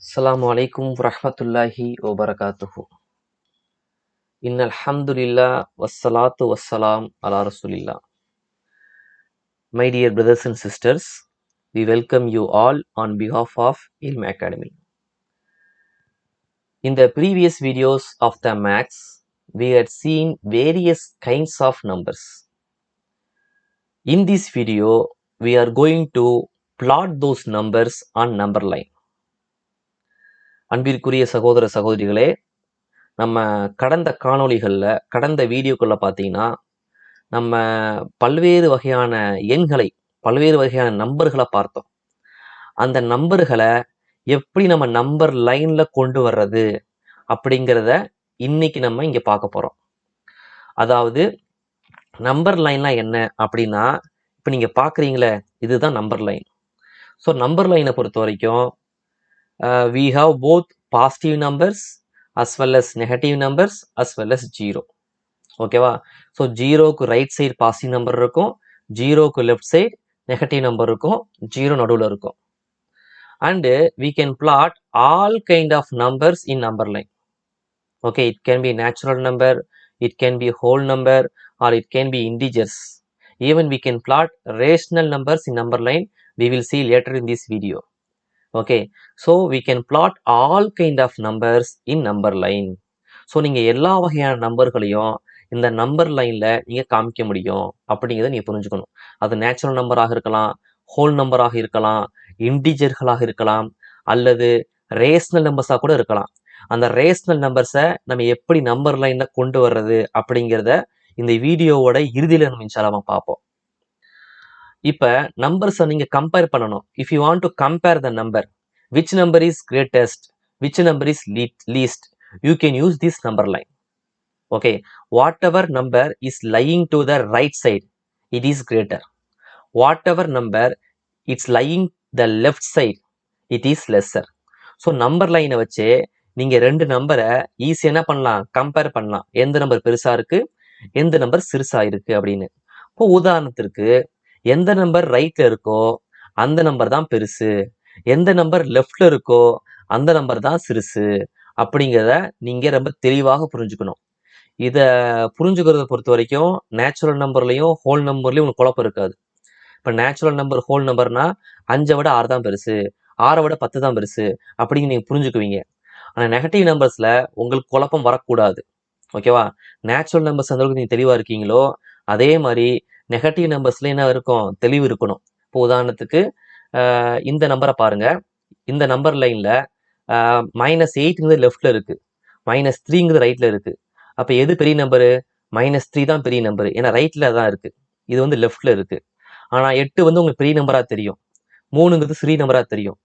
Assalamu alaikum warahmatullahi wabarakatuhu. Innal hamdulillah wassalatu wassalam ala rasulillah. My dear brothers and sisters, we welcome you all on behalf of Ilm Academy. In the previous videos of the maths, we had seen various kinds of numbers. In this video, we are going to plot those numbers on number line. அன்பிற்குரிய சகோதர சகோதரிகளே, நம்ம கடந்த காணொளிகளில் கடந்த வீடியோக்குள்ள பார்த்தீங்கன்னா நம்ம பல்வேறு வகையான எண்களை பல்வேறு வகையான நம்பர்களை பார்த்தோம். அந்த நம்பர்களை எப்படி நம்ம நம்பர் லைன்ல கொண்டு வர்றது அப்படிங்கிறத இன்னைக்கு நம்ம இங்க பார்க்க போறோம். அதாவது நம்பர் லைன்லாம் என்ன அப்படின்னா, இப்போ நீங்க பாக்குறீங்களே இதுதான் நம்பர் லைன். ஸோ நம்பர் லைனை பொறுத்த வரைக்கும் we have both positive numbers as well as negative numbers as well as zero. ஓகேவா? ஸோ ஜீரோக்கு ரைட் சைடு பாசிட்டிவ் நம்பர் இருக்கும், ஜீரோக்கு லெஃப்ட் சைடு நெகட்டிவ் நம்பர் இருக்கும், ஜீரோ நடுவில் இருக்கும். And we can plot all kind of numbers in number line. Okay, it can be natural number, it can be whole number, or it can be integers. Even we can plot rational numbers in number line. We will see later in this video. Okay, so we can plot all kind of numbers in number line. So நீங்கள் எல்லா வகையான நம்பர்களையும் இந்த number லைனில் நீங்கள் காமிக்க முடியும் அப்படிங்கிறத நீங்கள் புரிஞ்சுக்கணும். அது நேச்சுரல் நம்பராக இருக்கலாம், ஹோல் நம்பராக இருக்கலாம், இன்டிஜர்களாக இருக்கலாம், அல்லது ரேஷனல் நம்பர்ஸாக கூட இருக்கலாம். அந்த ரேஷனல் நம்பர்ஸை நம்ம எப்படி நம்பர் லைனில் கொண்டு வர்றது அப்படிங்கிறத இந்த வீடியோவோட இறுதியில் நம்ம இன்ஷால்லா பார்ப்போம். இப்போ நம்பர்ஸை நீங்கள் கம்பேர் பண்ணணும். If you want to compare the number, which number is greatest, which number is least, you can use this number line. Okay, whatever number is lying to the right side, it is greater. Whatever number it's lying the left side, it is lesser. So number லைனை வச்சு நீங்கள் ரெண்டு நம்பரை ஈஸியாக என்ன பண்ணலாம், compare பண்ணலாம். எந்த நம்பர் பெருசாக இருக்குது, எந்த நம்பர் சிறுசாக இருக்குது அப்படின்னு. இப்போ உதாரணத்திற்கு எந்த நம்பர் ரைட்டில் இருக்கோ அந்த நம்பர் தான் பெருசு, எந்த நம்பர் லெஃப்டில் இருக்கோ அந்த நம்பர் தான் சிறுசு அப்படிங்கிறத நீங்கள் ரொம்ப தெளிவாக புரிஞ்சுக்கணும். இதை புரிஞ்சுக்கிறத பொறுத்த வரைக்கும் நேச்சுரல் நம்பர்லையும் ஹோல் நம்பர்லையும் உங்களுக்கு குழப்பம் இருக்காது. இப்போ நேச்சுரல் நம்பர் ஹோல் நம்பர்னா 5 விட 6 தான் பெருசு, 6 விட 10 தான் பெருசு அப்படிங்க நீங்கள் புரிஞ்சுக்குவீங்க. ஆனால் நெகட்டிவ் நம்பர்ஸில் உங்களுக்கு குழப்பம் வரக்கூடாது. ஓகேவா? நேச்சுரல் நம்பர்ஸ் அந்த அளவுக்கு நீங்கள் தெளிவாக இருக்கீங்களோ அதே மாதிரி நெகட்டிவ் நம்பர்ஸில் என்ன இருக்கும், தெளிவு இருக்கணும். இப்போ உதாரணத்துக்கு இந்த நம்பரை பாருங்க. இந்த நம்பர் லைனில் -8ங்கிறது லெஃப்டில் இருக்குது, -3ங்கிறது ரைட்டில் இருக்குது. அப்போ எது பெரிய நம்பரு? -3 தான் பெரிய நம்பரு, ஏன்னா ரைட்டில் தான் இருக்குது, இது வந்து லெஃப்டில் இருக்குது. ஆனால் 8 வந்து உங்களுக்கு பெரிய நம்பராக தெரியும், 3ங்கிறது சிறிய நம்பராக தெரியும்.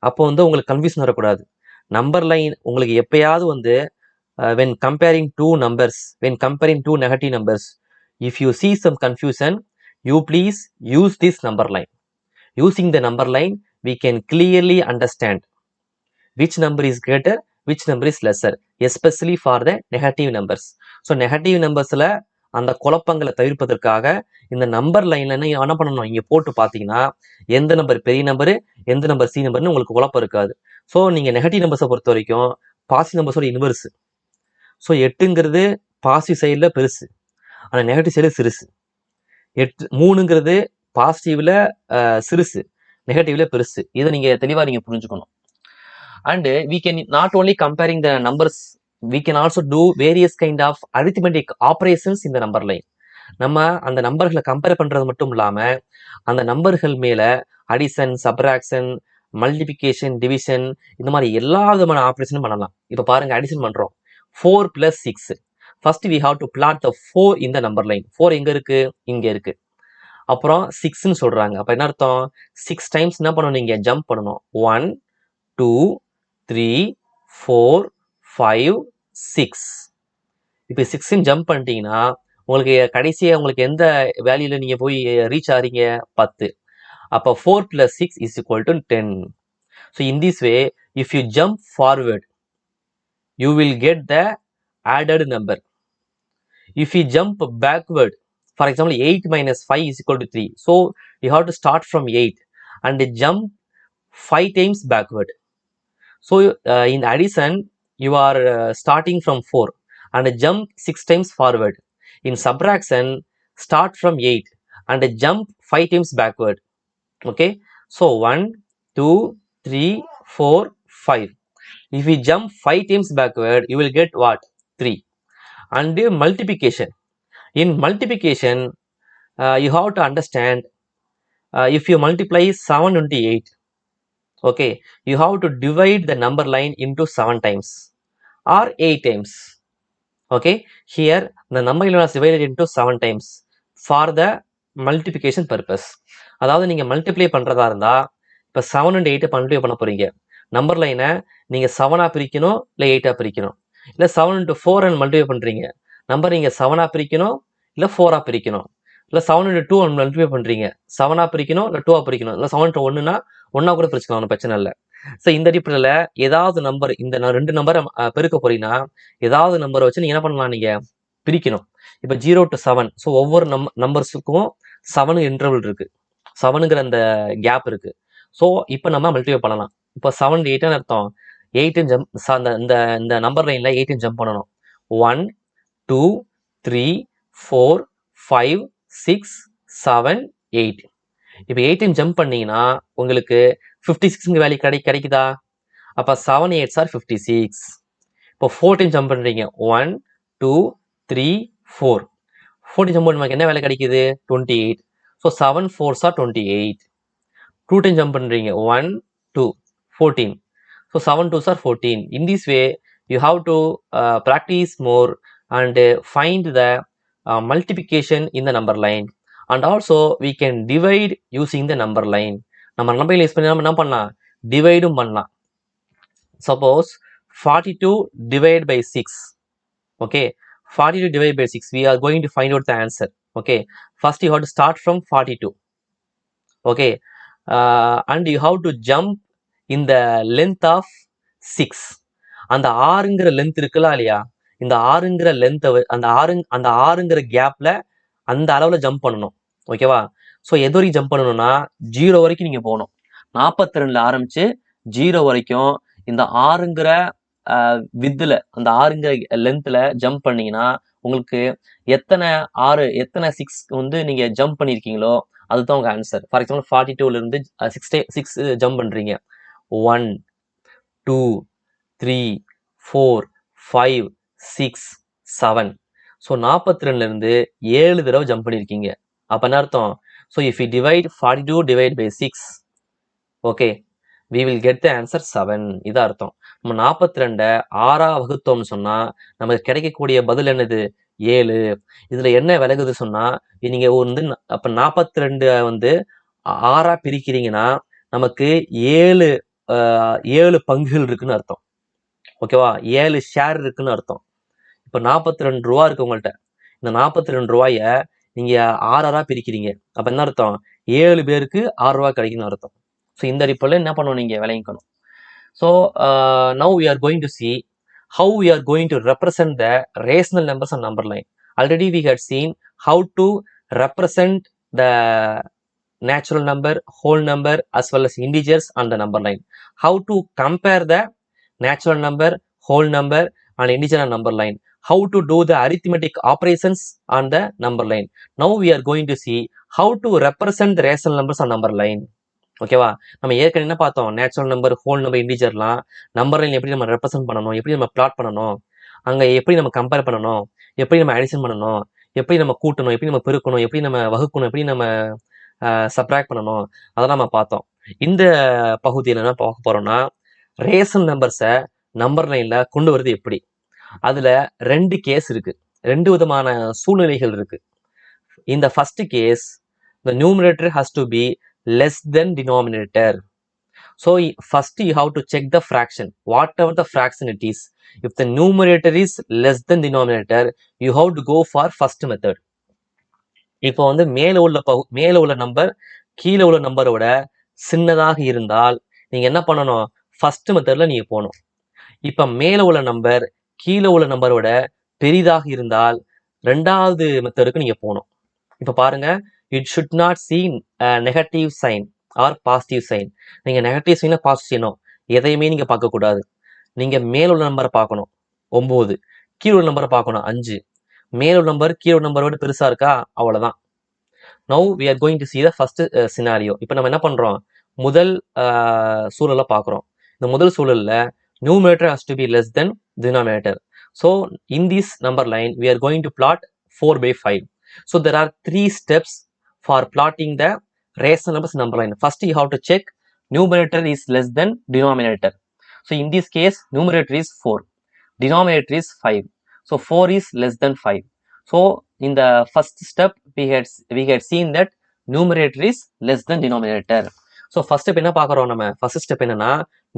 அப்போ வந்து உங்களுக்கு கன்ஃபியூஷன் வரக்கூடாது. நம்பர் லைன் உங்களுக்கு எப்பயாவது வந்து when comparing two numbers, when comparing two negative numbers, if you see some confusion, you please use this number line. Using the number line, we can clearly understand which number is greater, which number is lesser, especially for the negative numbers. So negative நம்பர்ஸில் அந்த குழப்பங்களை தவிர்ப்பதற்காக இந்த number லைனில் என்ன பண்ணணும், இங்கே போட்டு பார்த்தீங்கன்னா எந்த நம்பர் பெரிய நம்பரு, எந்த நம்பர் சி நம்பர்னு உங்களுக்கு குழப்பம் இருக்காது. ஸோ நீங்கள் நெகட்டிவ் நம்பர்ஸை பொறுத்த வரைக்கும் பாசிட்டிவ் நம்பர்ஸோட இன்வெர்ஸ். ஸோ 8ங்கிறது பாசிட்டிவ் சைடில் பெருசு, ஆனால் நெகட்டிவ் சைடில் சிறுசு. 3ங்கிறது பாசிட்டிவ்ல சிறுசு, நெகட்டிவ்ல பெருசு. இதை நீங்கள் தெளிவாக நீங்கள் புரிஞ்சுக்கணும். And we can not only comparing the numbers, we can also do various kind of arithmetic operations in the number line. நம்ம அந்த நம்பர்களை கம்பேர் பண்றது மட்டும் இல்லாம அந்த நம்பர்கள் மேல அடிஷன், சப்ராக்ஷன், மல்டிபிகேஷன், டிவிஷன், இந்த மாதிரி எல்லா விதமான ஆப்ரேஷனும் பண்ணலாம். இப்போ பாருங்க, அடிஷன் பண்றோம். 4 + 6. First we have to plot the 4 in the number line. 4 எங்க இருக்கு, இங்க இருக்கு. அப்புறம் 6ன்னு சொல்றாங்க. அப்ப என்ன அர்த்தம், 6 டைம்ஸ் என்ன பண்ணணும், நீங்க ஜம்ப் பண்ணணும். 1 2 3 4 5 6. இப்போ 6ன்னு ஜம்ப் பண்ணிட்டீங்கன்னா உங்களுக்கு கடைசியாக உங்களுக்கு எந்த வேல்யூல நீங்க போய் ரீச் ஆகிறீங்க, 10. அப்போ 4 + 6 = 10. So in this way if you jump forward you will get the added number. If you jump backward, for example 8 - 5 = 3. So you have to start from 8 and jump 5 times backward. So in addition, you are starting from 4 and jump 6 times forward. In subtraction, start from 8 and jump 5 times backward. Okay, so 1 2 3 4 5. If we jump 5 times backward, you will get what? 3. And multiplication. In multiplication, you have to understand, if you multiply 7 into 8, okay, you have to divide the number line into 7 times or 8 times. Okay, here the number line is divided into 7 times for the multiplication purpose. அதாவது நீங்க multiply பண்றதா இருந்தா, இப்போ 7 and 8 multiply பண்ண போறீங்க. Number லைனை நீங்க 7ஆ பிரிக்கணும், இல்லை 8ஆ பிரிக்கணும். இல்லை 7 into 4 and மல்டிப்ளை பண்றீங்க, நம்பர் நீங்க 7ஆ பிரிக்கணும், இல்லை 4ஆ பிரிக்கணும். இல்லை 7 into 2 and மல்டிப்ளை பண்றீங்க, 7ஆ பிரிக்கணும், இல்லை 2ஆ பிரிக்கணும். இல்லை 7 into 1னா 1ஆ கூட பிரிச்சுக்கலாம், ஒன்றும் பிரச்சனை இல்லை. ஸோ இந்த அடிப்படையில் ஏதாவது நம்பர், இந்த ரெண்டு நம்பரை பெருக்க போறீங்கன்னா ஏதாவது நம்பரை வச்சு நீங்க என்ன பண்ணலாம், நீங்க பிரிக்கணும். இப்போ 0 to 7, ஸோ ஒவ்வொரு நம்பர்ஸுக்கும் 7 இன்டர்வல் இருக்கு, 7ங்கிற அந்த கேப் இருக்கு. ஸோ இப்போ நம்ம மல்டிப்ளை பண்ணலாம். இப்போ 7 8 அர்த்தம் 8 ஜம்ப், இந்த இந்த நம்பர் லைன்ல 8 ஜம்ப் பண்ணணும். 1 2 3 4 5 6 7 8. இப்போ 18 ஜம்ப் பண்ணீங்கன்னா உங்களுக்கு 56 வேல்யூ கிடைக்குதா? அப்ப 7 8s are 56. இப்போ 14 ஜம்ப் பண்றீங்க, 1 2 3 4. 14 ஜம்ப் பண்ண என்ன வேலை கிடைக்குது? 28. So 7 4s are 28. 2 10 ஜம்ப் பண்றீங்க, 1 2 14. So 7 2s are 14. In this way, you have to practice more and find the multiplication in the number line. And also, we can divide using the number line. நம்ம number use பண்ணி நம்ம என்ன பண்ணலாம்? டிவைடும் பண்ணலாம். Suppose 42 divided by 6. Okay, 42 divided by 6. We are going to find out the answer. Okay, first you have to start from 42. Okay, and you have to jump in the length of 6. அந்த 6ங்கிற length இருக்குல்ல இல்லையா, இந்த 6ங்கிற length, அந்த 6ங்கிற கேப்ல அந்த அளவுல jump பண்ணணும். ஓகேவா? ஸோ எது வரைக்கும் ஜம்ப் பண்ணணும்னா 0 வரைக்கும் நீங்க போகணும். 42ல ஆரம்பிச்சு 0 வரைக்கும் இந்த 6ங்கிற வித்துல, அந்த 6ங்கிற லென்த்ல ஜம்ப் பண்ணீங்கன்னா உங்களுக்கு எத்தனை 6 எத்தனை 6 வந்து நீங்க ஜம்ப் பண்ணிருக்கீங்களோ அதுதான் உங்க ஆன்சர். ஃபார் எக்ஸாம்பிள் 42ல இருந்து 6 ஜம்ப் பண்றீங்க, 1 2 3 4 5 6 7. ஸோ 42ல இருந்து 7 தடவை ஜம்ப் பண்ணிருக்கீங்க. அப்ப என்ன அர்த்தம்? So if you divide 42 divide by 6, okay, we will get the answer 7. இது அர்த்தம். நம்ம 42 6ஆ வகுத்தோம்னு சொன்னா நமக்கு கிடைக்கக்கூடிய பதில் என்னது? 7. இதுல என்ன விலகுது சொன்னா, நீங்க வந்து அப்ப 42 வந்து 6ஆ பிரிக்கிறீங்கன்னா நமக்கு 7 பங்குகள் இருக்குன்னு அர்த்தம். ஓகேவா? 7 ஷேர் இருக்குன்னு அர்த்தம். இப்ப 42 ரூபா இருக்கு உங்கள்கிட்ட. இந்த 42 ரூபாய நீங்க 6ஆ பிரிக்கிறீங்க, அப்ப என்ன அர்த்தம்? 7 பேருக்கு 6 ரூபாய் கிடைக்குன்னு அர்த்தம். ஸோ இந்த அடிப்படையில் என்ன பண்ணணும், நீங்க விளங்கிக்கணும். So now we are going to see how we are going to represent the rational numbers on number line. Already we had seen how to represent the natural number, whole number as well as integers on the number line. How to compare the natural number, whole number and integer on number line. How to do the arithmetic operations on the number line. Now we are going to see how to represent the rational numbers on number line. ஓகேவா? நம்ம ஏற்கனவே என்ன பார்த்தோம்? Natural number, whole number, இன்டிஜர்லாம் number line எப்படி நம்ம represent பண்ணணும், எப்படி நம்ம பிளாட் பண்ணணும், அங்க எப்படி நம்ம கம்பேர் பண்ணணும், எப்படி நம்ம அடிஷன் பண்ணணும், எப்படி நம்ம கூட்டணும், எப்படி நம்ம பெருக்கணும், எப்படி நம்ம வகுக்கணும், எப்படி நம்ம சப்ராக்ட் பண்ணணும், அதெல்லாம் நம்ம பார்த்தோம். இந்த பகுதியில் என்ன பார்க்க போறோம்னா, ரேஷனல் நம்பர்ஸை நம்பர் லைன்ல கொண்டு வருது எப்படி. அதுல 2 கேஸ் இருக்கு, 2 விதமான சூழ்நிலைகள் இருக்கு. இந்த first case, the numerator has to be less than denominator. So first you have to check the fraction, whatever the fraction it is. If the numerator is less than denominator, you have to go for first method. இப்போ வந்து மேல உள்ள number கீழே உள்ள நம்பரோட சின்னதாக இருந்தால் நீங்க என்ன பண்ணணும்? ஃபர்ஸ்ட் மெத்தட்ல நீங்க போகணும். இப்ப மேல உள்ள நம்பர் கீழே உள்ள நம்பரோட பெரிதாக இருந்தால் 2வது மெத்தடுக்கு நீங்க போகணும். இப்ப பாருங்க, it should not see a negative sign or positive sign. நீங்க நெகட்டிவ் சைன் பாசிட்டிவ் சைனோ எதையுமே நீங்கள் பார்க்கக்கூடாது. நீங்கள் மேலுள்ள நம்பரை பார்க்கணும் 9, கீழே உள்ள நம்பரை பார்க்கணும் 5. மேலுள்ள நம்பர் கீழே உள்ள நம்பரை விட பெருசாக இருக்கா, அவ்வளோதான். Now we are going to see the first scenario. இப்போ நம்ம என்ன பண்ணுறோம், முதல் சூழலை பார்க்குறோம். இந்த முதல் சூழலில் numerator has to be less than denominator. So in this number line we are going to plot 4/5. So there are 3 steps for plotting the rational numbers number line. First you have to check numerator is less than denominator. So in this case numerator is 4, denominator is 5. So 4 is less than 5. So in the first step we had seen that numerator is less than denominator. So first step என்ன பார்க்குறோம், நம்ம first step என்னன்னா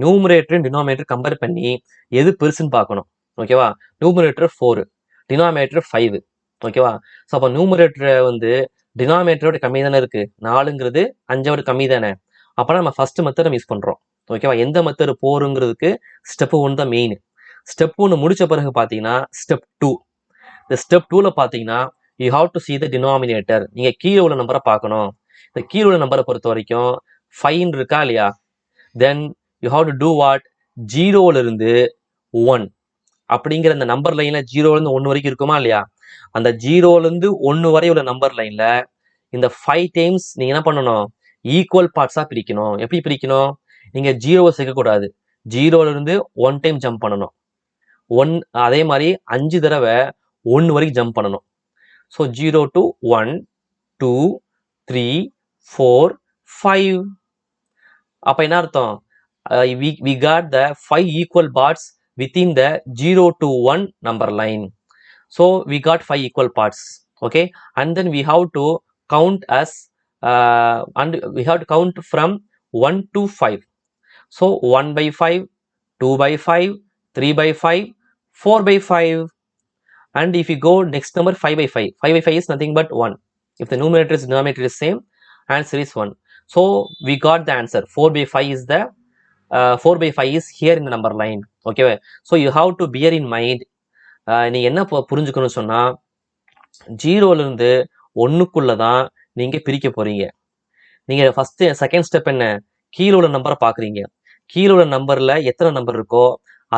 numerator and denominator compare பண்ணி எது பெருசுன்னு பார்க்கணும். ஓகேவா, numerator 4, denominator 5. ஓகேவா, ஸோ அப்போ நியூமரேட்டரை வந்து டினாமினேட்டரோட கம்மி தானே இருக்கு, 4ங்கிறது 5ஓட கம்மி தானே. அப்போ நம்ம ஃபர்ஸ்ட் மெத்தட் நம்ம யூஸ் பண்ணுறோம். ஓகேவா, எந்த மெத்தட் போருங்கிறதுக்கு ஸ்டெப் 1 தான் மெயின். ஸ்டெப் 1 முடிச்ச பிறகு பார்த்தீங்கன்னா ஸ்டெப் 2. இந்த ஸ்டெப் 2ல பார்த்தீங்கன்னா you have to see the denominator. நீங்கள் கீழே உள்ள நம்பரை பார்க்கணும். இந்த கீழே உள்ள நம்பரை பொறுத்த வரைக்கும் 5 இருக்கா இல்லையா, then you have to do what, 0லிருந்து 1 அப்படிங்கிற அந்த நம்பர் லைன்ல 0லேருந்து 1 வரைக்கும் இருக்குமா இல்லையா, அந்த 0லேருந்து 1 வரை உள்ள நம்பர் லைன்ல இந்த 5 டைம்ஸ் நீங்க என்ன பண்ணணும், ஈக்குவல் பார்ட்ஸா பிரிக்கணும். எப்படி பிரிக்கணும், நீங்க 0வை சேர்க்கக்கூடாது, 0லேருந்து 1 டைம் ஜம்ப் பண்ணணும். 1 அதே மாதிரி 5 தடவை 1 வரைக்கும் ஜம்ப் பண்ணணும். So 0 to 1, 2, 3, 4, 5. அப்ப என்ன அர்த்தம், we got the 5 equal parts within the 0 to 1 number line. So we got 5 equal parts. Okay, and then we have to count as and we have to count from 1 to 5. So 1/5, 2/5, 3/5, 4/5. And if you go next number 5/5, 5/5 is nothing but 1. If the numerator is denominator is same, answer is 1. So we got the answer. 4/5 is the 4/5 is here in the number line. Okay, so you have to bear in mind, நீ என்ன புரிஞ்சுக்கணும்னு சொன்னா 0லேருந்து 1க்குள்ள தான் நீங்க பிரிக்க போறீங்க. நீங்க first second step என்ன, கீழே உள்ள நம்பரை பாக்குறீங்க. கீழே உள்ள நம்பர்ல எத்தனை நம்பர் இருக்கோ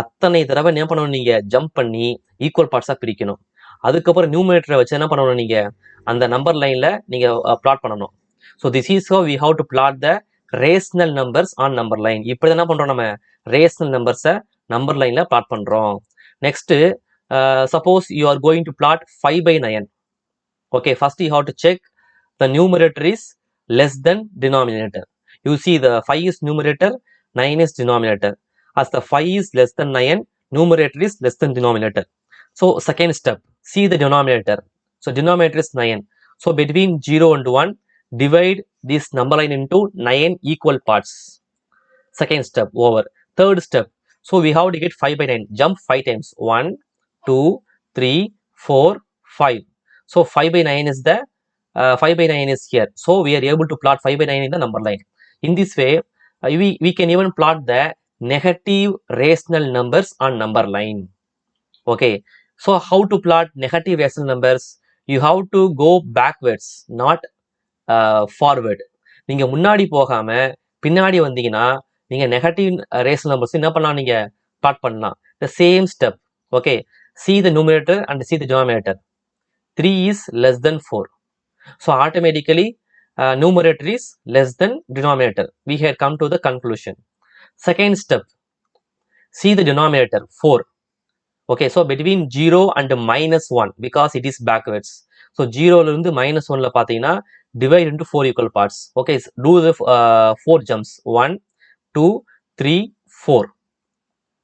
அத்தனை தடவை என்ன பண்ணணும், நீங்க ஜம்ப் பண்ணி ஈக்குவல் பார்ட்ஸா பிரிக்கணும். அதுக்கப்புறம் நியூமரேட்டரை வச்சு என்ன பண்ணணும், நீங்க அந்த நம்பர் லைன்ல நீங்க பிளாட் பண்ணணும். So this is how we have to plot the rational numbers on number line. இப்படி என்ன பண்றோம், நம்ம ரேஷனல் நம்பர்ஸை நம்பர் லைன்ல பிளாட் பண்றோம். Next suppose you are going to plot 5/9. Okay, first you have to check the numerator is less than denominator. You see the 5 is numerator, 9 is denominator. As the 5 is less than 9, numerator is less than denominator. So second step, see the denominator. So denominator is 9. So between 0 and 1, divide this number line into 9 equal parts. Second step over. Third step, so we have to get 5/9. Jump 5 times. 1, 2, 3, 4, 5. So 5/9 is the 5/9 is here. So we are able to plot 5/9 in the number line. In this way, we can even plot the negative rational numbers on number line. Okay, so how to plot negative rational numbers? You have to go backwards, not forward. நீங்க முன்னாடி போகாம பின்னாடி வந்தீங்கன்னா நீங்க negative rational numbers என்ன பண்ணலாம், நீங்க plot பண்ணலாம். The same step. Okay, see the numerator and see the denominator. 3 is less than 4. So automatically numerator is less than denominator. We had come to the conclusion. Second step, see the denominator 4. Okay, so between 0 and -1, because it is backwards. So 0லேருந்து -1ல பார்த்தீங்கன்னா divide into 4 equal parts. Okay, do the 4 jumps. 1, 2, 3, 4.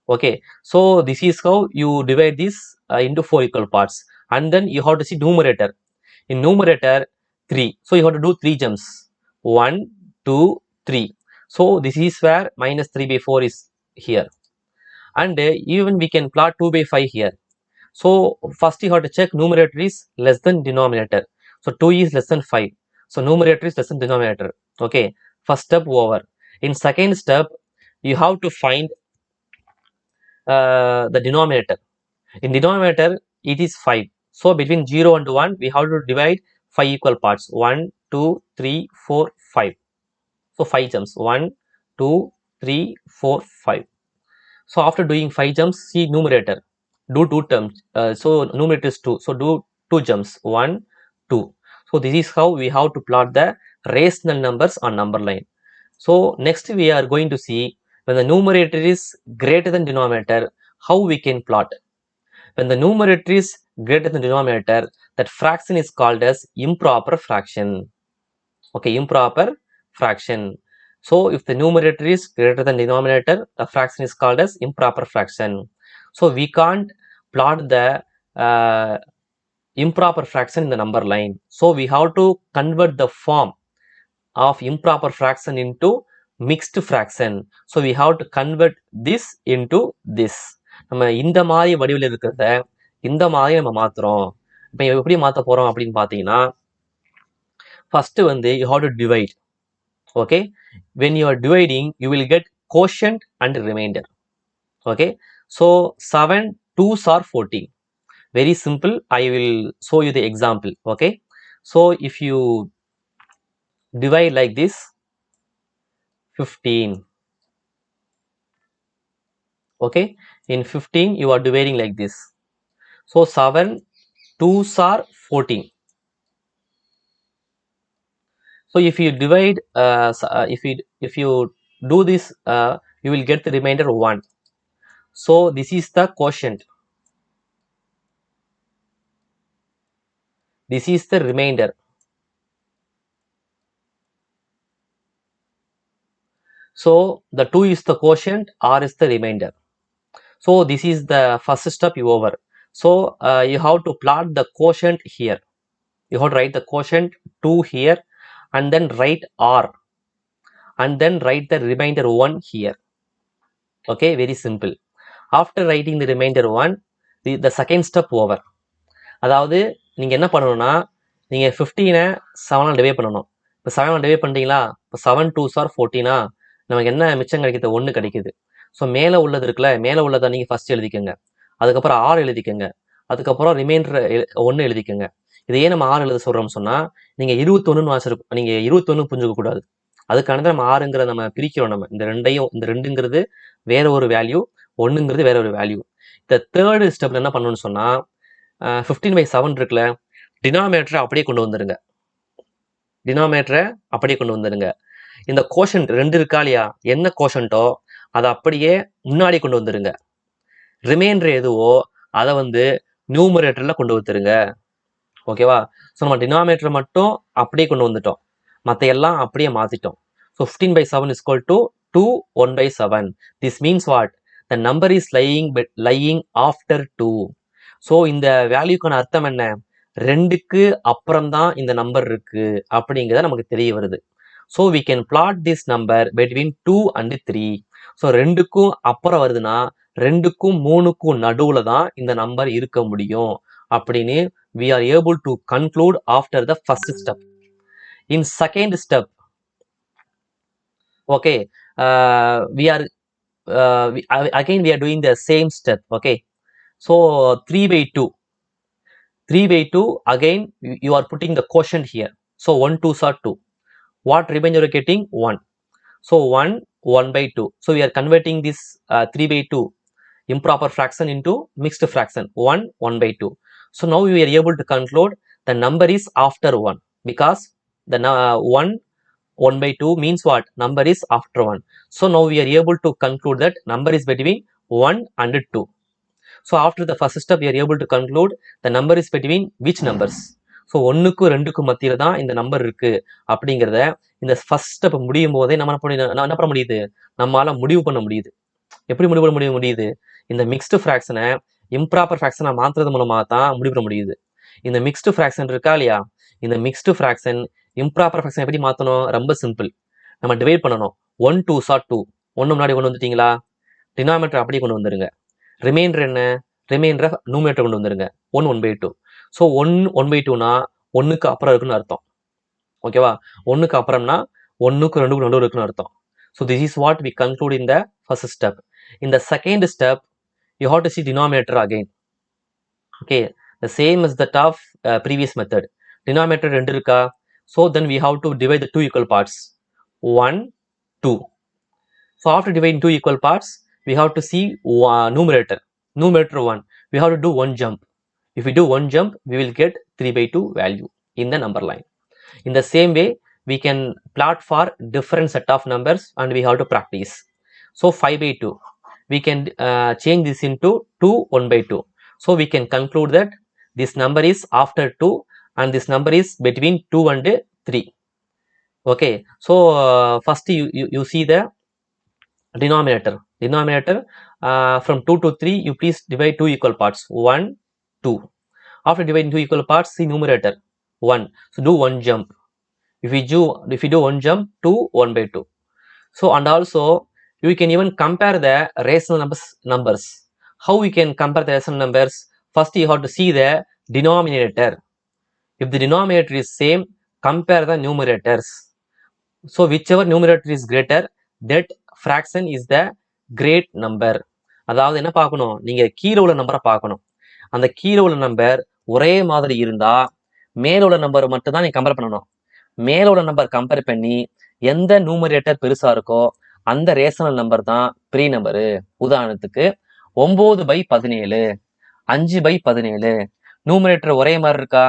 Okay, so this is how you divide this into 4 equal parts. And then you have to see numerator. In numerator 3, so you have to do 3 jumps. 1, 2, 3. So this is where -3/4 is here. And even we can plot 2/5 here. So first you have to check numerator is less than denominator. So 2 is less than 5. So numerator is less than denominator. Okay, first step over. In second step, you have to find the denominator. In denominator, it is 5. So between 0 and 1, we have to divide 5 equal parts. 1, 2, 3, 4, 5. So 5 jumps. 1, 2, 3, 4, 5. So after doing 5 jumps, see numerator, do 2 terms. So numerator is 2, so do 2 jumps, 1, 2. So this is how we have to plot the rational numbers on number line. So next we are going to see when the numerator is greater than denominator, how we can plot. When the numerator is greater than denominator, that fraction is called as improper fraction. Okay, improper fraction. So if the numerator is greater than denominator, the fraction is called as improper fraction. So we can't plot the improper fraction in the number line. So we have to convert the form of improper fraction into mixed fraction. So we have to convert this into this. நம்ம இந்த மாதிரி வடிவில் இருக்கிறத இந்த மாதிரி நம்ம மாத்துறோம். இப்போ எப்படி மாத்த போறோம் அப்படின்னு பார்த்தீங்கன்னா, ஃபர்ஸ்ட் வந்து you have to divide. Okay, when you are dividing, you will get quotient and remainder. Okay, so 7 2s are 14. Very simple. I will show you the example. Okay, so if you divide like this, 15. Okay, in 15 you are dividing like this. So 7 2s are 14. So if you divide, if you do this, you will get the remainder 1. So this is the quotient. This is the remainder. So the 2 is the quotient, r is the remainder. So this is the first step you over. So you have to plot the quotient here. You have to write the quotient 2 here and then write r and then write the remainder 1 here. Okay, very simple. After writing the remainder 1, the second step over. அதாவது நீங்கள் என்ன பண்ணணும்னா, நீங்கள் 15-ஐ 7ஆல் divide பண்ணணும். இப்போ 7ஆல் divide பண்ணிட்டீங்களா, இப்போ 7 2s are 14. நமக்கு என்ன மிச்சம் கிடைக்குது, 1 கிடைக்குது. ஸோ மேலே உள்ளது இருக்குல்ல, மேலே உள்ளதை நீங்கள் ஃபர்ஸ்ட் எழுதிக்கோங்க. அதுக்கப்புறம் 6 எழுதிக்கோங்க. அதுக்கப்புறம் ரிமைண்டர் 1 எழுதிக்கோங்க. இதை ஏன் நம்ம 6 எழுத சொல்கிறோம்னு சொன்னால், நீங்கள் 21 வாசிருக்கும், நீங்கள் 21 புரிஞ்சுக்க கூடாது. அதுக்கானது நம்ம 6ங்கிற நம்ம பிரிக்கிறோம். நம்ம இந்த 2ங்கிறது வேற ஒரு வேல்யூ, 1ங்கிறது வேற ஒரு வேல்யூ. இந்த தேர்டு ஸ்டெப்ல என்ன பண்ணணும்னு சொன்னால், 15/7 இருக்குல்ல, டினாமினேட்டரை அப்படியே கொண்டு வந்துருங்க. டினாமினேட்டரை அப்படியே கொண்டு வந்துருங்க. இந்த கோஷன்ட் 2 இருக்கா இல்லையா, என்ன கோஷன்ட்டோ அதை அப்படியே முன்னாடி கொண்டு வந்துருங்க. ரிமைண்டர் எதுவோ அதை வந்து நியூமரேட்டர்ல கொண்டு வந்துருங்க. ஓகேவா? ஸோ நம்ம டினாமினேட்டர் மட்டும் அப்படியே கொண்டு வந்துட்டோம், மற்ற எல்லாம் அப்படியே மாத்திட்டோம். So 15/7 is equal to 2 1/7. This means what? The number is lying after 2. So இந்த வேல்யூக்கான அர்த்தம் என்ன? 2க்கு அப்புறம் தான் இந்த நம்பர் இருக்கு அப்படிங்கிறத நமக்கு தெரிய வருது. So we can plot this number between 2 and 3. So 2க்கும் அப்புறம் வருதுன்னா 2க்கும் 3க்கும் நடுவுல தான் இந்த நம்பர் இருக்க முடியும் அப்படின்னு we are able to conclude after the first step. In second step, okay, we are again we are doing the same step. Okay, so 3/2. 3/2 again you are putting the quotient here. So 1 2s are 2. What remainder you are getting? 1. So 1 1/2. So we are converting this 3/2 improper fraction into mixed fraction, 1 1/2. So now we are able to conclude the number is after 1 because the 1 1/2 means what? Number is after 1. So now we are able to conclude that number is between 1 and 2. So after the first step we are able to conclude the number is between which numbers? So 1க்கும் 2க்கும் மத்தியில தான் இந்த number இருக்கு அப்படிங்கிறத இந்த first step முடியும் போதே நம்ம என்ன பண்ண முடியுது, நம்மளால முடிவு பண்ண முடியுது. எப்படி முடிவு பண்ண முடியுது? இந்த மிக்ஸ்டு ஃப்ராக்ஷனை இம்ப்ராப்பர் ஃப்ராக்ஷனை மாற்றுறது மூலமாக தான் முடிவு பண்ண முடியுது. இந்த மிக்ஸ்டு ஃப்ராக்ஷன் இருக்கா இல்லையா, இந்த மிக்ஸ்டு ஃப்ராக்ஷன் இம்ப்ராப்பர் ஃப்ராக்ஷன் எப்படி மாற்றணும்? ரொம்ப சிம்பிள். நம்ம டிவைட் பண்ணணும். 1 2s are 2. 1 முன்னாடி கொண்டு வந்துட்டீங்களா, டினாமினேட்டர் அப்படியே கொண்டு வந்துருங்க. ரிமைண்டர் என்ன? ரிமைண்டர் நியூமரேட்டர் கொண்டு வந்துருங்க. 1 1/2. ஸோ 1 1/2னா 1க்கு அப்புறம் இருக்குன்னு அர்த்தம். ஓகேவா? 1க்கு அப்புறம்னா 1க்கும் 2க்கும் நடுவில் இருக்குன்னு அர்த்தம். So this is what we conclude in the first step. In the second step you have to see denominator again. Okay, the same is that of previous method. Denominator 2 இருக்கா, so then we have to divide the 2 equal parts, 1 2. So after dividing two equal parts, we have to see numerator 1. We have to do one jump. If we do one jump, we will get 3/2 value in the number line. In the same way, we can plot for different set of numbers and we have to practice. So 5/2, we can change this into 2 1/2. So we can conclude that this number is after 2 and this number is between 2 and 3. Okay, so first you see the denominator. From 2 to 3, you please divide two equal parts, 1 2. After dividing two equal parts, see numerator 1. So do one jump. If you do one jump, 2 1/2. So and also you can even compare the rational numbers. How we can compare the rational numbers? First you have to see the denominator. If the denominator is same, compare the numerators. So whichever numerator is greater, that fraction is the great number. அதாவது என்ன பார்க்கணும், நீங்க கீழே உள்ள நம்பரை பார்க்கணும். அந்த கீழே உள்ள நம்பர் ஒரே மாதிரி இருந்தா மேல உள்ள நம்பர் மட்டும் தான் நீங்க கம்பேர் பண்ணணும். மேல உள்ள நம்பர் கம்பேர் பண்ணி எந்த நியூமரேட்டர் பெருசா இருக்கோ அந்த ரேஷனல் நம்பர் தான் பெரிய நம்பரு. உதாரணத்துக்கு 9/17, 5/17. நியூமரேட்டர் ஒரே மாதிரி இருக்கா,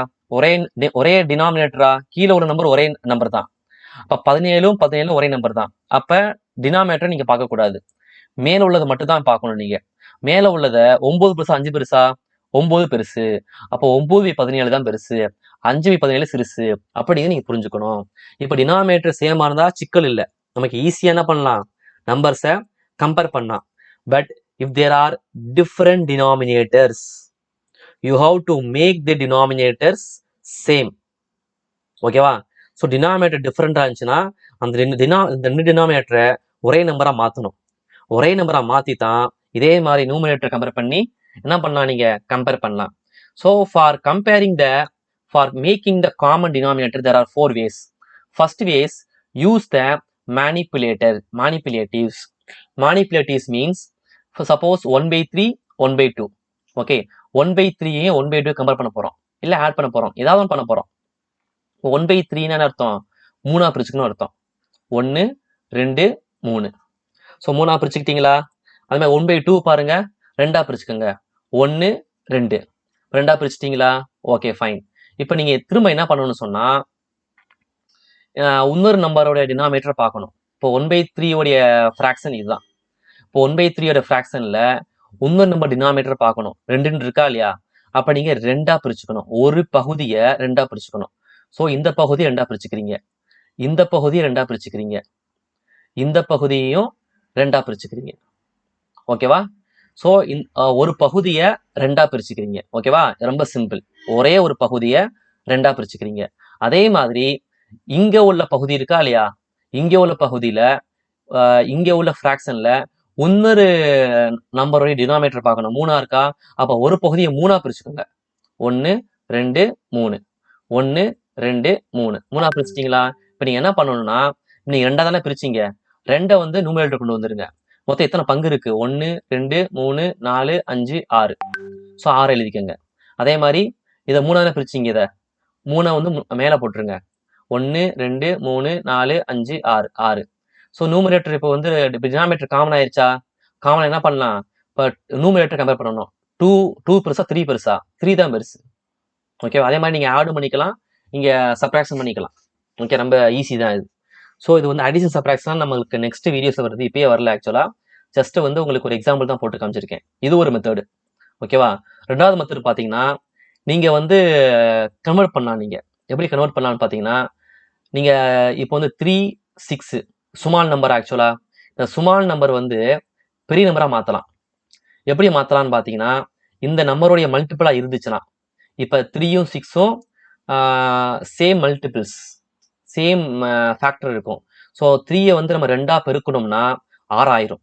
ஒரே டினாமினேட்டரா? கீழே உள்ள நம்பர் ஒரே நம்பர் தான். அப்ப 17 ஒரே நம்பர் தான். அப்ப டினாமினேட்டர் நீங்க பார்க்க கூடாது, மேல உள்ளதை மட்டும் தான் பார்க்கணும். நீங்க மேல உள்ளத 9 பெருசா 5 பெருசா? 9 பெருசு. அப்போ 9/17 தான் பெருசு, 5/17 சிறுசு. அப்படின்னு நீங்க புரிஞ்சுக்கணும். இப்ப டினாமினேட்டர் சேமா இருந்தா சிக்கல் இல்லை, நமக்கு ஈஸியா என்ன பண்ணலாம், நம்பர்ஸை கம்பேர் பண்ணலாம். But if there are different denominators, you have to make the denominators same. ஓகேவா? ஸோ டினாமினேட்டர் டிஃப்ரெண்டா இருந்துச்சுன்னா அந்த ரெண்டு டினாமினேட்டரை ஒரே நம்பரா மாற்றணும். ஒரே நம்பரா மாற்றி தான் இதே மாதிரி நியூமரேட்டர் கம்பேர் பண்ணி என்ன பண்ணலாம், நீங்க கம்பேர் பண்ணலாம். So for making the common denominator there are 4 ways. First ways, use the manipulatives. Manipulatives means, for suppose 1/3 1/2. Okay, 1/3 1/2 compare பண்ண போறோம், இல்ல ஆட் பண்ண போறோம், ஏதாவது பண்ண போறோம். 1/3 அர்த்தம் 3 பிரிச்சுக்கணும் அர்த்தம். 1 2 3. ஸோ 3 பிரிச்சுக்கிட்டீங்களா? அது மாதிரி 1/2 பாருங்க, 2 பிரிச்சுக்கோங்க. 1 2 2 பிரிச்சுட்டீங்களா? Okay fine. இப்போ நீங்க திரும்ப என்ன பண்ணணும்னு சொன்னா, இன்னொரு நம்பரோட டினாமினேட்டர் பார்க்கணும். இப்போ 1/3 உடைய ஃபிராக்ஷன் இதுதான். இப்போ 1/3 ஃபிராக்ஷன்ல இன்னொரு நம்பர் டினாமினேட்டர் பார்க்கணும். 2 இருக்கா இல்லையா? அப்ப நீங்க 2 பிரிச்சுக்கணும். ஒரு பகுதியை 2 பிரிச்சுக்கணும். ஸோ இந்த பகுதி 2 பிரிச்சுக்கிறீங்க, இந்த பகுதியை 2 பிரிச்சுக்கிறீங்க, இந்த பகுதியையும் 2 பிரிச்சுக்கிறீங்க. ஓகேவா? ஸோ ஒரு பகுதியை 2 பிரிச்சுக்கிறீங்க. ஓகேவா? ரொம்ப சிம்பிள். ஒரே ஒரு பகுதியை 2 பிரிச்சுக்கிறீங்க. அதே மாதிரி இங்க உள்ள பகுதி இருக்கா இல்லையா? இங்க உள்ள பகுதியில இங்க உள்ள ஃபிராக்ஷன்ல இன்னொரு நம்பருடைய டினாமினேட்டர் பார்க்கணும். 3 இருக்கா? அப்ப ஒரு பகுதியை 3 பிரிச்சுக்கோங்க. 1 2 3, 1 2 3, 3 பிரிச்சிட்டீங்களா? இப்ப நீங்க என்ன பண்ணணும்னா, நீங்க 2 தானே பிரிச்சீங்க, 2 வந்து நியூமரேட்டர் கொண்டு வந்துருங்க. மொத்தம் எத்தனை பங்கு இருக்கு? 1 2 3 4 5 6. ஸோ 6 எழுதிக்கங்க. அதே மாதிரி இதை 3 தானே பிரிச்சிங்க, இதை 3 வந்து மேல போட்டுருங்க. 1 2 3 4 5 6 6. ஸோ நியூமரேட்டர் இப்போ வந்து டினாமினேட்டர் காமன் ஆயிடுச்சா? காமன் என்ன பண்ணலாம், இப்போ நியூமரேட்டர் கம்பேர் பண்ணணும். 2 பெருசா 3 பெருசா? 3 தான் பெருசு. ஓகேவா? அதே மாதிரி நீங்க ஆடும் பண்ணிக்கலாம், இங்க சப்ராக்ஷன் பண்ணிக்கலாம். ஓகே, ரொம்ப ஈஸி தான் இது. ஸோ இது வந்து அடிஷன் சப்ராக்ஷன் நம்மளுக்கு நெக்ஸ்ட் வீடியோஸ் வருது, இப்பயே வரல ஆக்சுவலா. ஜஸ்ட் வந்து உங்களுக்கு ஒரு எக்ஸாம்பிள் தான் போட்டு காமிச்சிருக்கேன். இது ஒரு மெத்தடு. ஓகேவா? ரெண்டாவது மெத்தட் பார்த்தீங்கன்னா, நீங்க வந்து கன்வெர்ட் பண்ணலாம். நீங்க எப்படி கன்வெர்ட் பண்ணலாம்னு பார்த்தீங்கன்னா, நீங்க இப்போ வந்து 3 6 சுமால் நம்பர். ஆக்சுவலா இந்த சுமால் நம்பர் வந்து பெரிய நம்பரா மாத்தலாம். எப்படி மாத்தலாம்னு பார்த்தீங்கன்னா, இந்த நம்பருடைய மல்டிபிளா இருந்துச்சுன்னா, இப்போ 3யும் 6ம் சேம் மல்டிபிள்ஸ், சேம் ஃபேக்டர் இருக்கும். ஸோ 3யை வந்து நம்ம 2 பெருக்கணும்னா 6 ஆயிரும்.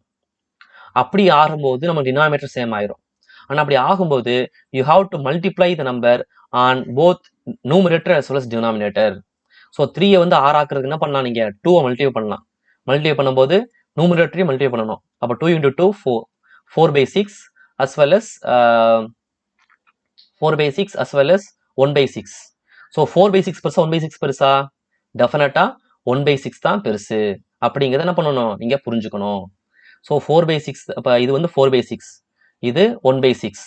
அப்படி ஆகும்போது நம்ம டினாமினேட்டர் சேம் ஆயிரும். ஆனா அப்படி ஆகும்போது you have to multiply the number on both numerator as well as denominator. So 3யை வந்து 6 ஆக்குறதுக்கு என்ன பண்ணலாம், நீங்க 2வை மல்டிப்ளை பண்ணலாம். மல்டிப்ளை பண்ணும்போது நியூமரேட்டரையும் மல்டிப்ளை பண்ணணும். அப்போ 2 × 2 4, 4/6 as well as 4/6 as well as 1/6. So 4/6 பெருசா 1/6 பெருசா? டெஃபினட்டா 1/6 தான் பெருசு. அப்படிங்கிறத என்ன பண்ணணும், நீங்க புரிஞ்சுக்கணும். ஸோ 4/6. அப்போ இது வந்து 4/6, இது 1/6.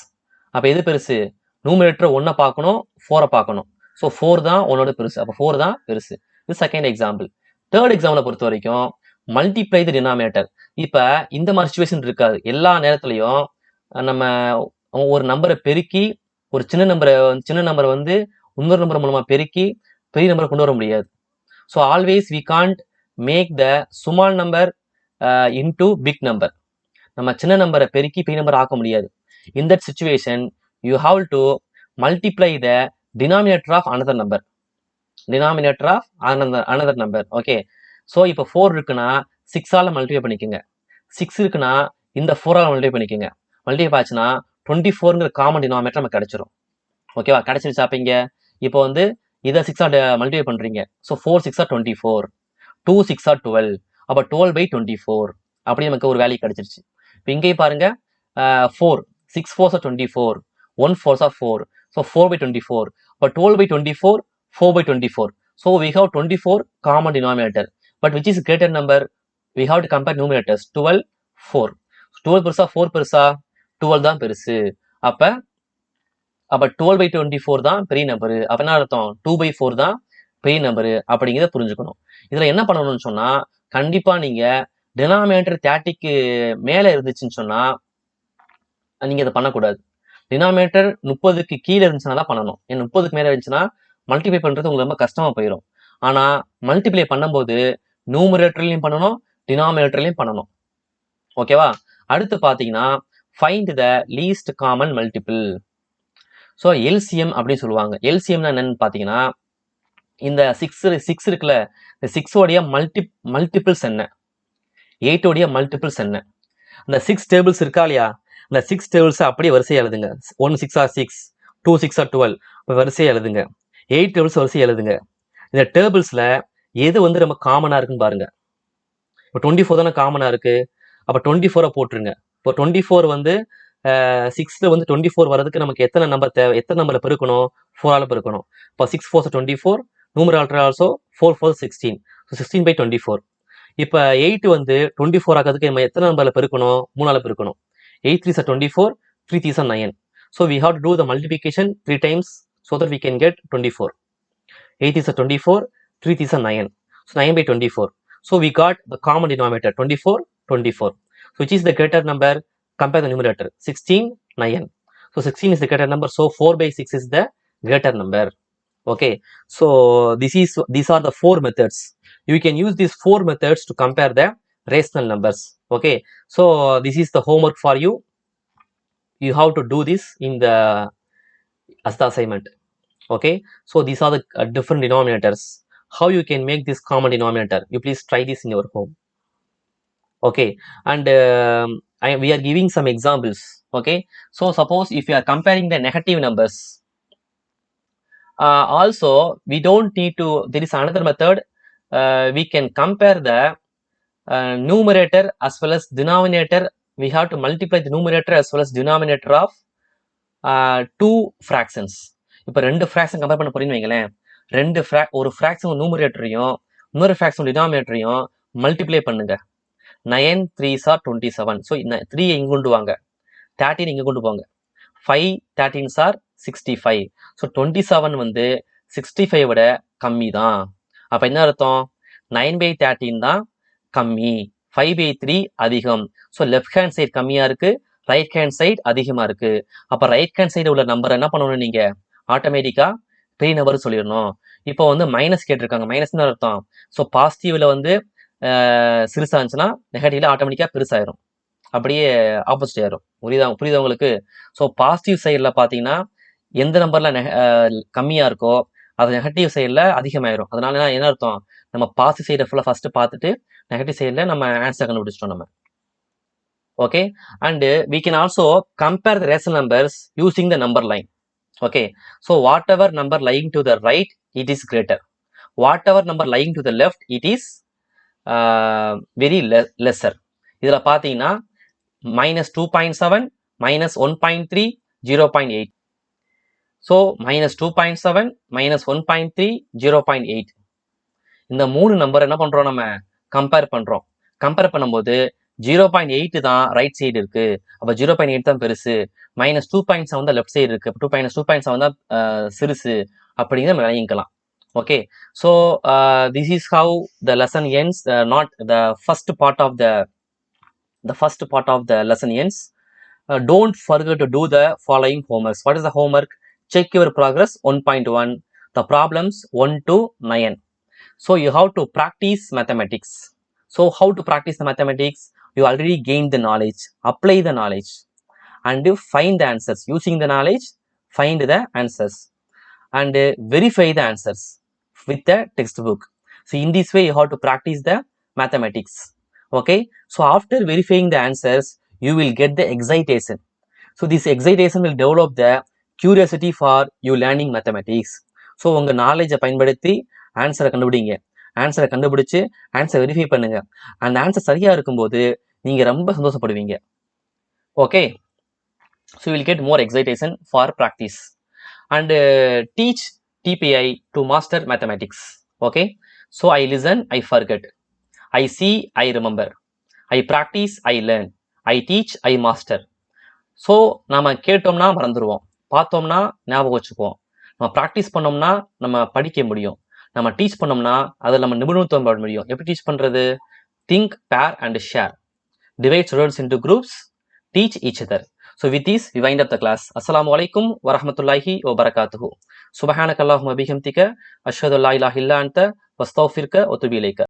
அப்போ எது பெருசு? நியூமரேட்டர் 1 பார்க்கணும், 4 பார்க்கணும். ஸோ 4 தான் 1ஓட பெருசு. அப்போ 4 தான் பெருசு. இது செகண்ட் எக்ஸாம்பிள். தேர்ட் எக்ஸாம்பிளை பொறுத்த வரைக்கும் மல்டிப்ளை தி டினாமினேட்டர். இப்போ இந்த மாதிரி சுச்சுவேஷன் இருக்காது. எல்லா நேரத்துலையும் நம்ம ஒரு நம்பரை பெருக்கி ஒரு சின்ன நம்பரை வந்து இன்னொரு நம்பர் மூலமா பெருக்கி பெரிய நம்பரை கொண்டு வர முடியாது. So always we can't make the small number into big number. நம்ம சின்ன நம்பரை பெருக்கி பெரிய நம்பர் ஆக்க முடியாது. In that situation you have to multiply the denominator of another number. Denominator of another number. Okay. So இப்போ 4 இருக்குன்னா 6ஆல் மல்டிப்ளை பண்ணிக்கோங்க. 6 இருக்குன்னா இந்த 4ஆல் மல்டிப்ளை பண்ணிக்கோங்க. மல்டிப்ளை ஆச்சுன்னா 24ங்கிற காமன் டினாமினேட்டர் நமக்கு கிடைச்சிரும். ஓகேவா? கிடைச்சிருச்சா? அப்போ இங்கே இப்போ வந்து இதை 6ஆல் மல்டிப்ளை பண்ணுறீங்க. ஸோ 4 6 24, 2 6 12. அப்போ 12/24 அப்படி நமக்கு ஒரு வேல்யூ கிடைச்சிருச்சு. இப்போ இங்கேயும் பாருங்க, 4 6 4 24, 1 4 4. ஸோ 4/24. அப்போ 12/24, 4/24. So we have 24 common denominator. But which is greater number? We have to compare numerators. 12, 4. 12 பெருசா 4 பெருசா? 12 தான் பெருசு. அப்போ 12/24 தான் பெரிய நம்பரு. அப்போ என்ன அர்த்தம்? 2/4 தான் பெரிய நம்பரு அப்படிங்கிறத புரிஞ்சுக்கணும். இதில் என்ன பண்ணணும்னு சொன்னால், கண்டிப்பாக நீங்கள் டினாமினேட்டர் 30க்கு மேலே இருந்துச்சுன்னு சொன்னால் நீங்கள் இதை பண்ணக்கூடாது. டினாமினேட்டர் 30க்கு கீழே இருந்துச்சுன்னா தான் பண்ணணும். ஏன்னா 30க்கு மேலே இருந்துச்சுன்னா மல்டிப்ளை பண்ணுறது உங்களுக்கு ரொம்ப கஷ்டமாக போயிடும். ஆனால் மல்டிப்ளை பண்ணும்போது நியூமரேட்டர்லையும் பண்ணணும், டினாமினேட்டர்லையும் பண்ணணும். ஓகேவா? அடுத்து பார்த்தீங்கன்னா find the least common multiple. So LCM அப்படின்னு சொல்லுவாங்க. எல்சிஎம்னா என்னன்னு பார்த்தீங்கன்னா, இந்த 6 இருக்குல்ல, இந்த 6ஓடைய மல்டிபிள்ஸ் என்ன, 8ஓடைய மல்டிபிள்ஸ் என்ன. இந்த 6 டேபிள்ஸ் இருக்கா இல்லையா, இந்த 6 டேபிள்ஸ் அப்படியே வரிசையாக எழுதுங்க. 1 6 6, 2 6 12 வரிசையாக எழுதுங்க. 8 டேபிள்ஸ் வரிசையாக எழுதுங்க. இந்த டேபிள்ஸில் எது வந்து ரொம்ப காமனாக இருக்குன்னு பாருங்க. இப்போ 24 தானே காமனாக இருக்குது. அப்போ 24 போட்டுருங்க. இப்போ 24 வந்து 6ல் வந்து 24 வரதுக்கு நமக்கு எத்தனை நம்பர் தேவை, எத்தனை நம்பரை பெருக்கணும்? 4ஆல் பெருக்கணும். இப்போ 6 4 24, நியூமரேட்டர் ஆல்சோ 4 4 16. ஸோ 16/24. இப்போ 8 வந்து 24 ஆகிறதுக்கு நம்ம எத்தனை நம்பரில் பெருக்கணும்? 3ஆல் பெருக்கணும். 8 3s are 24, 3 3s are 9. So we have to do the multiplication 3 times so that we can get 24. 8 3s are 24, 3 3s are 9. So 9/24. So we got the common denominator 24, 24. So which is the greater number? Compare the numerator. 16, 9. So 16 is the greater number. So 4/6 is the greater number. Okay. So these are the 4 methods. You can use these 4 methods to compare the rational numbers. Okay. So this is the homework for you. You have to do this in the as the assignment. Okay. So these are the different denominators. How you can make this common denominator? You please try this in your home. Okay. And we are giving some examples. Okay. So suppose if you are comparing the negative numbers, also we don't need to, there is another method. We can compare the numerator as well as denominator. We have to multiply the numerator as well as denominator of 2 fractions. இப்போ 2 fraction compare பண்ண போறீங்கன்னு வைங்களேன், ஒரு fraction numeratorையும் இன்னொரு fraction denominatorையும் multiply பண்ணுங்க. 9 3s are 27. So 3 இங்கே கொண்டு வாங்க, 13 இங்கே கொண்டு போங்க, 5 13s are 65. ஸோ 27 வந்து 65 விட கம்மி தான். அப்போ என்ன அர்த்தம்? 9/13 தான் கம்மி, 5/3 அதிகம். ஸோ லெஃப்ட் ஹேண்ட் சைடு கம்மியாக இருக்கு, ரைட் ஹேண்ட் சைடு அதிகமாக இருக்கு. அப்போ ரைட் ஹேண்ட் சைடு உள்ள நம்பர் என்ன பண்ணணும்? நீங்கள் ஆட்டோமேட்டிக்காக பெரிய நம்பர் சொல்லிடணும். இப்போ வந்து மைனஸ் கேட்டிருக்காங்க. மைனஸ்னு அர்த்தம், ஸோ பாசிட்டிவ்ல வந்து சிறுசா இருந்துச்சுன்னா நெகட்டிவ்ல ஆட்டோமேட்டிக்காக பெருசாயிரும், அப்படியே ஆப்போசிட் ஆயிரும். புரியுதா உங்களுக்கு? ஸோ பாசிட்டிவ் சைடில் பார்த்தீங்கன்னா எந்த நம்பர்ல கம்மியாக இருக்கோ அது நெகட்டிவ் சைடில் அதிகமாயிரும். அதனால என்ன அர்த்தம்? நம்ம பாசிட்டிவ் சைடை ஃபுல்லாக ஃபர்ஸ்ட் பார்த்துட்டு நெகட்டிவ் சைடில் நம்ம ஆன்சர் கண்டுபிடிச்சிட்டோம் நம்ம. Okay. And we can also compare the rational numbers using the number line. Okay. So whatever number lying to the right, it is greater. Whatever number lying to the left, it is very lesser. இதில் பார்த்தீங்கன்னா -2.7, -1.3, 0.8. So -2.7, -1.3, 0.8. இந்த 3 number என்ன பண்ணுறோம்? நம்ம compare பண்ணுறோம். Compare பண்ணும்போது 0.8 தான் right side இருக்கு. அப்ப 0.8 தான் பெருசு. -2.7 தான் லெஃப்ட் சைடு இருக்கு. -2.7 தான் சிறுசு அப்படிங்கிற நம்ம விளங்கிக்கலாம். Okay, so this is how the lesson ends. Not the first part of the lesson ends. Don't forget to do the following homeworks. What is the homework? Check your progress 1.1, the problems 1 to 9. So you have to practice mathematics. So how to practice the mathematics? You already gained the knowledge. Apply the knowledge and find the answers. Using the knowledge, find the answers and verify the answers with the textbook. So in this way, you have to practice the mathematics. Okay, so after verifying the answers, you will get the excitation. So this excitation will develop the curiosity for you learning mathematics. So உங்க நாலேஜை பயன்படுத்தி ஆன்சரை கண்டுபிடிங்க. ஆன்சரை கண்டுபிடிச்சு answer verify பண்ணுங்க. அந்த answer சரியா இருக்கும்போது நீங்க ரொம்ப சந்தோஷப்படுவீங்க. Okay, so you will get more excitation for practice and teach TPI to master mathematics. Okay, so I listen, I forget. I see, I remember. I practice, I learn. I teach, I master. So நம்ம கேட்டோம்னா மறந்துடுவோம், பார்த்தோம்னா ஞாபகம் வச்சுக்குவோம். நம்ம practice பண்ணோம்னா நம்ம படிக்க முடியும். நம்ம டீச் பண்ணோம்னா அதில் நம்ம நிபுணத்துவம் பண்ண முடியும். எப்படி டீச் பண்ணுறது? திங்க், பேர் and share. Divide students into groups. Teach each other. So with this, we wind up the class. Assalamu alaikum wa rahmatullahi wa barakatuhu. Subhanakallahumma bihamdika ashhadu an la ilaha illa anta wastaghfiruka wa atubu ilayka.